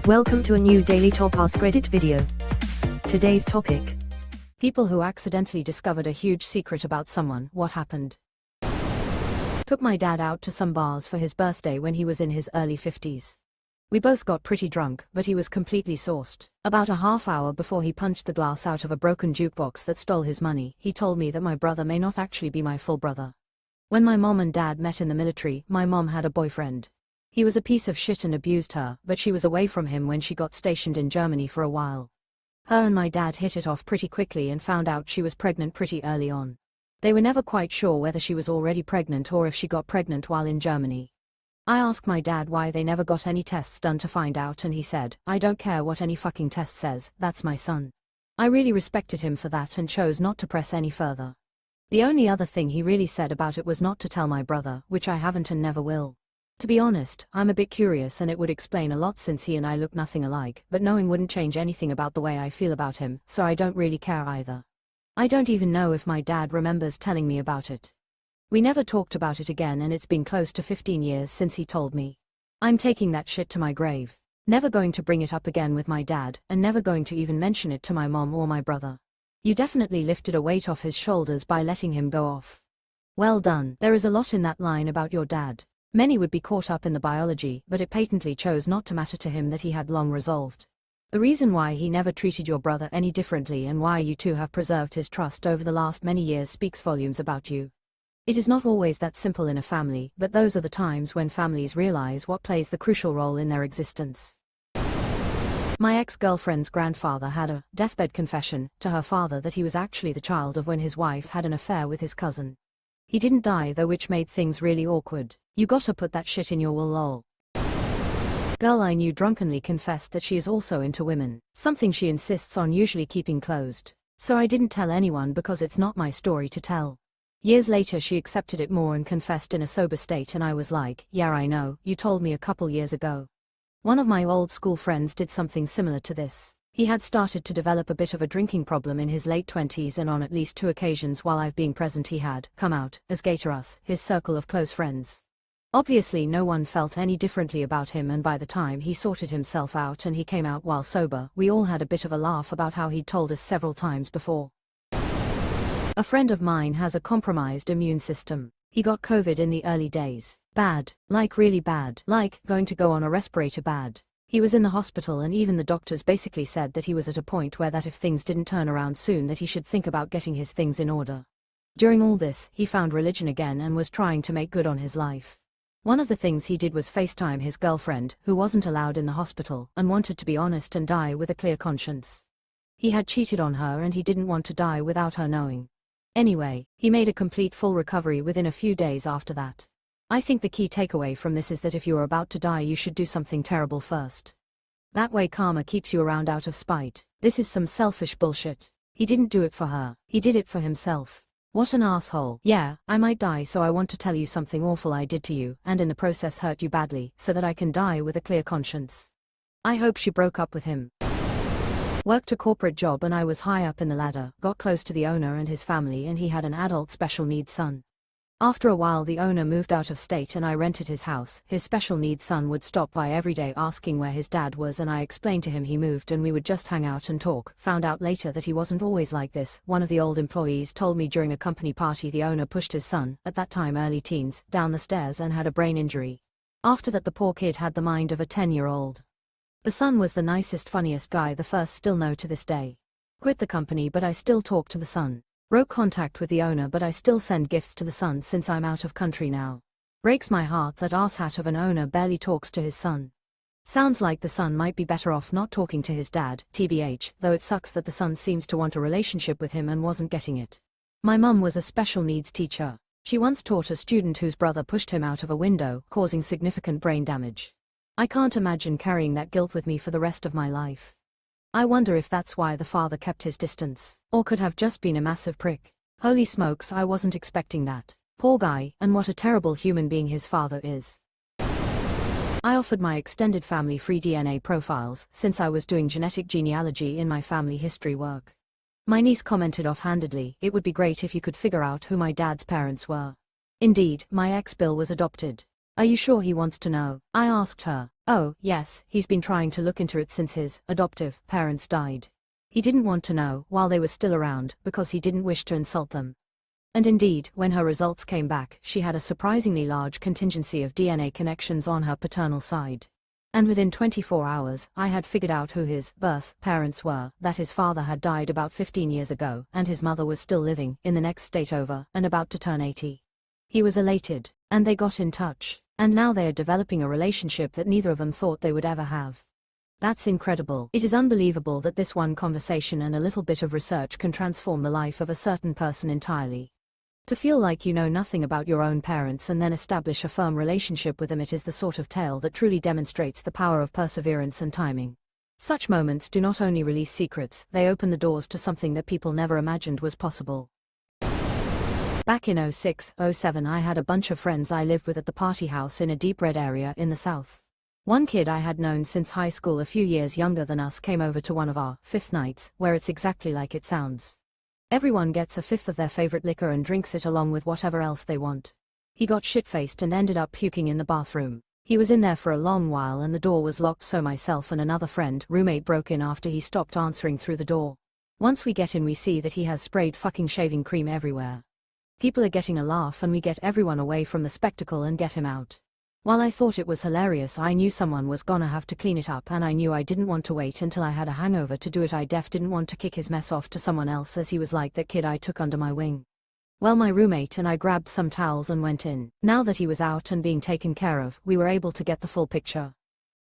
Welcome to a new Daily Top Askreddit video. Today's topic: people who accidentally discovered a huge secret about someone. What happened? Took my dad out to some bars for his birthday when he was in his early 50s. We both got pretty drunk, but he was completely sauced. About a half hour before he punched the glass out of a broken jukebox that stole his money, he told me that my brother may not actually be my full brother. When my mom and dad met in the military, my mom had a boyfriend. He was a piece of shit and abused her, but she was away from him when she got stationed in Germany for a while. Her and my dad hit it off pretty quickly and found out she was pregnant pretty early on. They were never quite sure whether she was already pregnant or if she got pregnant while in Germany. I asked my dad why they never got any tests done to find out, and he said, "I don't care what any fucking test says, that's my son." I really respected him for that and chose not to press any further. The only other thing he really said about it was not to tell my brother, which I haven't and never will. To be honest, I'm a bit curious, and it would explain a lot since he and I look nothing alike, but knowing wouldn't change anything about the way I feel about him, so I don't really care either. I don't even know if my dad remembers telling me about it. We never talked about it again, and it's been close to 15 years since he told me. I'm taking that shit to my grave. Never going to bring it up again with my dad, and never going to even mention it to my mom or my brother. You definitely lifted a weight off his shoulders by letting him go off. Well done. There is a lot in that line about your dad. Many would be caught up in the biology, but it patently chose not to matter to him that he had long resolved. The reason why he never treated your brother any differently and why you two have preserved his trust over the last many years speaks volumes about you. It is not always that simple in a family, but those are the times when families realize what plays the crucial role in their existence. My ex-girlfriend's grandfather had a deathbed confession to her father that he was actually the child of when his wife had an affair with his cousin. He didn't die though, which made things really awkward. You gotta put that shit in your will, lol. Girl I knew drunkenly confessed that she is also into women, something she insists on usually keeping closed. So I didn't tell anyone because it's not my story to tell. Years later she accepted it more and confessed in a sober state, and I was like, yeah, I know, you told me a couple years ago. One of my old school friends did something similar to this. He had started to develop a bit of a drinking problem in his late 20s, and on at least 2 occasions while I've been present he had come out as gay to us, his circle of close friends. Obviously no one felt any differently about him, and by the time he sorted himself out and he came out while sober, we all had a bit of a laugh about how he'd told us several times before. A friend of mine has a compromised immune system. He got COVID in the early days. Bad, like really bad, like going to go on a respirator bad. He was in the hospital, and even the doctors basically said that he was at a point where that if things didn't turn around soon that he should think about getting his things in order. During all this, he found religion again and was trying to make good on his life. One of the things he did was FaceTime his girlfriend, who wasn't allowed in the hospital, and wanted to be honest and die with a clear conscience. He had cheated on her and he didn't want to die without her knowing. Anyway, he made a complete full recovery within a few days after that. I think the key takeaway from this is that if you are about to die you should do something terrible first. That way karma keeps you around out of spite. This is some selfish bullshit. He didn't do it for her, he did it for himself. What an asshole. Yeah, I might die, so I want to tell you something awful I did to you, and in the process hurt you badly, so that I can die with a clear conscience. I hope she broke up with him. Worked a corporate job and I was high up in the ladder, got close to the owner and his family, and he had an adult special needs son. After a while the owner moved out of state and I rented his house. His special needs son would stop by every day asking where his dad was, and I explained to him he moved and we would just hang out and talk. Found out later that he wasn't always like this. One of the old employees told me during a company party the owner pushed his son, at that time early teens, down the stairs and had a brain injury. After that the poor kid had the mind of a 10-year-old. The son was the nicest, funniest guy, the first still know to this day. Quit the company but I still talk to the son. Broke contact with the owner but I still send gifts to the son since I'm out of country now. Breaks my heart that asshat of an owner barely talks to his son. Sounds like the son might be better off not talking to his dad, tbh, though it sucks that the son seems to want a relationship with him and wasn't getting it. My mum was a special needs teacher. She once taught a student whose brother pushed him out of a window, causing significant brain damage. I can't imagine carrying that guilt with me for the rest of my life. I wonder if that's why the father kept his distance, or could have just been a massive prick. Holy smokes, I wasn't expecting that. Poor guy, and what a terrible human being his father is. I offered my extended family free DNA profiles, since I was doing genetic genealogy in my family history work. My niece commented offhandedly, "It would be great if you could figure out who my dad's parents were." Indeed, my ex-Bill was adopted. "Are you sure he wants to know?" I asked her. Oh, yes, he's been trying to look into it since his adoptive parents died. He didn't want to know while they were still around because he didn't wish to insult them. And indeed, when her results came back, she had a surprisingly large contingency of DNA connections on her paternal side. And within 24 hours, I had figured out who his birth parents were, that his father had died about 15 years ago, and his mother was still living in the next state over and about to turn 80. He was elated, and they got in touch, and now they are developing a relationship that neither of them thought they would ever have. That's incredible. It is unbelievable that this one conversation and a little bit of research can transform the life of a certain person entirely. To feel like you know nothing about your own parents and then establish a firm relationship with them, it is the sort of tale that truly demonstrates the power of perseverance and timing. Such moments do not only release secrets, they open the doors to something that people never imagined was possible. Back in 06-07 I had a bunch of friends I lived with at the party house in a deep red area in the south. One kid I had known since high school, a few years younger than us, came over to one of our fifth nights, where it's exactly like it sounds. Everyone gets a fifth of their favorite liquor and drinks it along with whatever else they want. He got shit-faced and ended up puking in the bathroom. He was in there for a long while and the door was locked, so myself and another roommate broke in after he stopped answering through the door. Once we get in, we see that he has sprayed fucking shaving cream everywhere. People are getting a laugh and we get everyone away from the spectacle and get him out. While I thought it was hilarious, I knew someone was gonna have to clean it up, and I knew I didn't want to wait until I had a hangover to do it. I didn't want to kick his mess off to someone else, as he was like that kid I took under my wing. Well, my roommate and I grabbed some towels and went in. Now that he was out and being taken care of, we were able to get the full picture.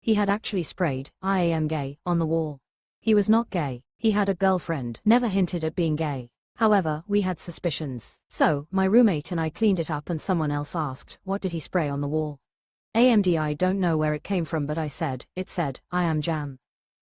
He had actually sprayed "I am gay" on the wall. He was not gay. He had a girlfriend, never hinted at being gay. However, we had suspicions. So, my roommate and I cleaned it up and someone else asked, "What did he spray on the wall?" I don't know where it came from, but I said, "It said, I am Jam."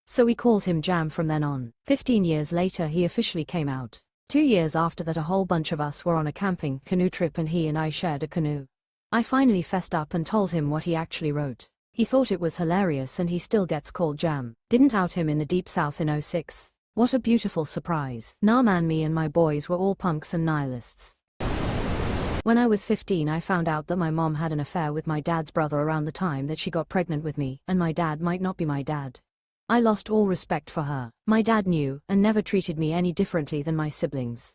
So we called him Jam from then on. 15 years later he officially came out. 2 years after that, a whole bunch of us were on a camping canoe trip and he and I shared a canoe. I finally fessed up and told him what he actually wrote. He thought it was hilarious and he still gets called Jam. Didn't out him in the deep south in 06. What a beautiful surprise. Nah man, me and my boys were all punks and nihilists. When I was 15 I found out that my mom had an affair with my dad's brother around the time that she got pregnant with me, and my dad might not be my dad. I lost all respect for her. My dad knew, and never treated me any differently than my siblings.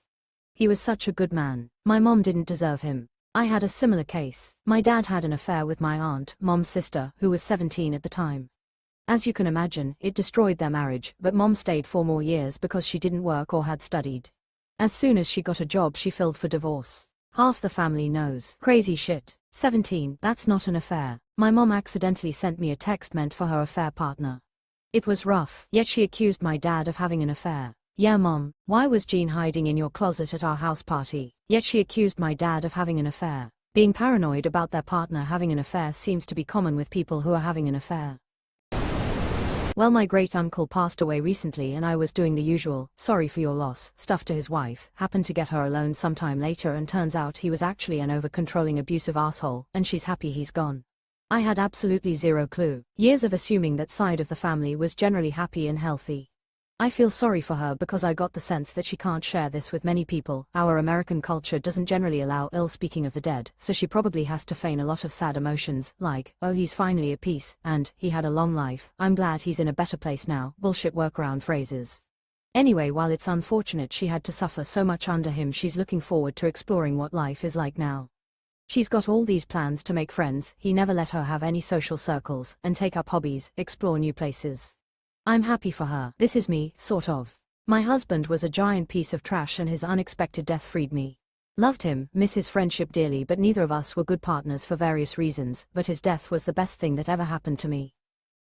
He was such a good man. My mom didn't deserve him. I had a similar case. My dad had an affair with my aunt, mom's sister, who was 17 at the time. As you can imagine, it destroyed their marriage, but mom stayed 4 more years because she didn't work or had studied. As soon as she got a job she filed for divorce. Half the family knows. Crazy shit. 17, that's not an affair. My mom accidentally sent me a text meant for her affair partner. It was rough, yet she accused my dad of having an affair. Yeah mom, why was Jean hiding in your closet at our house party? Yet she accused my dad of having an affair. Being paranoid about their partner having an affair seems to be common with people who are having an affair. Well, my great-uncle passed away recently and I was doing the usual, "sorry for your loss" stuff to his wife, happened to get her alone sometime later and turns out he was actually an over-controlling abusive asshole, and she's happy he's gone. I had absolutely zero clue. Years of assuming that side of the family was generally happy and healthy. I feel sorry for her because I got the sense that she can't share this with many people. Our American culture doesn't generally allow ill speaking of the dead, so she probably has to feign a lot of sad emotions, like, "Oh, he's finally at peace," and "he had a long life, I'm glad he's in a better place now," bullshit workaround phrases. Anyway, while it's unfortunate she had to suffer so much under him, she's looking forward to exploring what life is like now. She's got all these plans to make friends, he never let her have any social circles, and take up hobbies, explore new places. I'm happy for her. This is me, sort of. My husband was a giant piece of trash and his unexpected death freed me. Loved him, miss his friendship dearly, but neither of us were good partners for various reasons, but his death was the best thing that ever happened to me.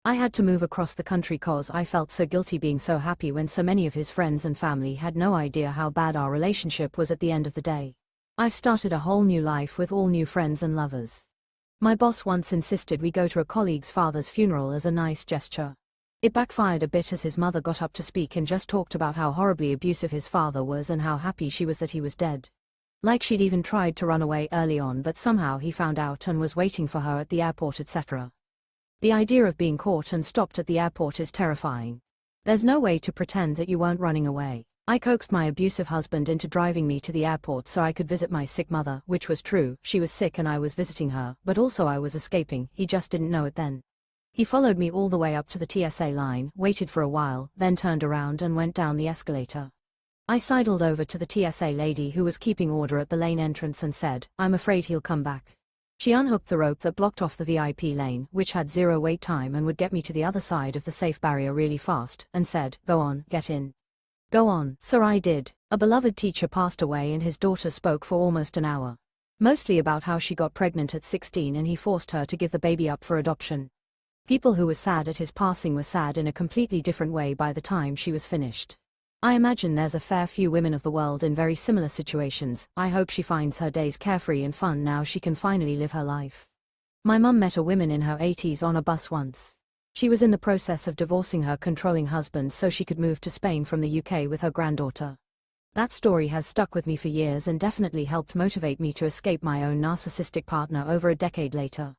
I had to move across the country cause I felt so guilty being so happy when so many of his friends and family had no idea how bad our relationship was at the end of the day. I've started a whole new life with all new friends and lovers. My boss once insisted we go to a colleague's father's funeral as a nice gesture. It backfired a bit as his mother got up to speak and just talked about how horribly abusive his father was and how happy she was that he was dead. Like she'd even tried to run away early on, but somehow he found out and was waiting for her at the airport, etc. The idea of being caught and stopped at the airport is terrifying. There's no way to pretend that you weren't running away. I coaxed my abusive husband into driving me to the airport so I could visit my sick mother, which was true. She was sick and I was visiting her, but also I was escaping, he just didn't know it then. He followed me all the way up to the TSA line, waited for a while, then turned around and went down the escalator. I sidled over to the TSA lady who was keeping order at the lane entrance and said, "I'm afraid he'll come back." She unhooked the rope that blocked off the VIP lane, which had 0 wait time and would get me to the other side of the safe barrier really fast, and said, "Go on, get in." Go on, sir, I did. A beloved teacher passed away and his daughter spoke for almost an hour. Mostly about how she got pregnant at 16 and he forced her to give the baby up for adoption. People who were sad at his passing were sad in a completely different way by the time she was finished. I imagine there's a fair few women of the world in very similar situations. I hope she finds her days carefree and fun now she can finally live her life. My mum met a woman in her 80s on a bus once. She was in the process of divorcing her controlling husband so she could move to Spain from the UK with her granddaughter. That story has stuck with me for years and definitely helped motivate me to escape my own narcissistic partner over a decade later.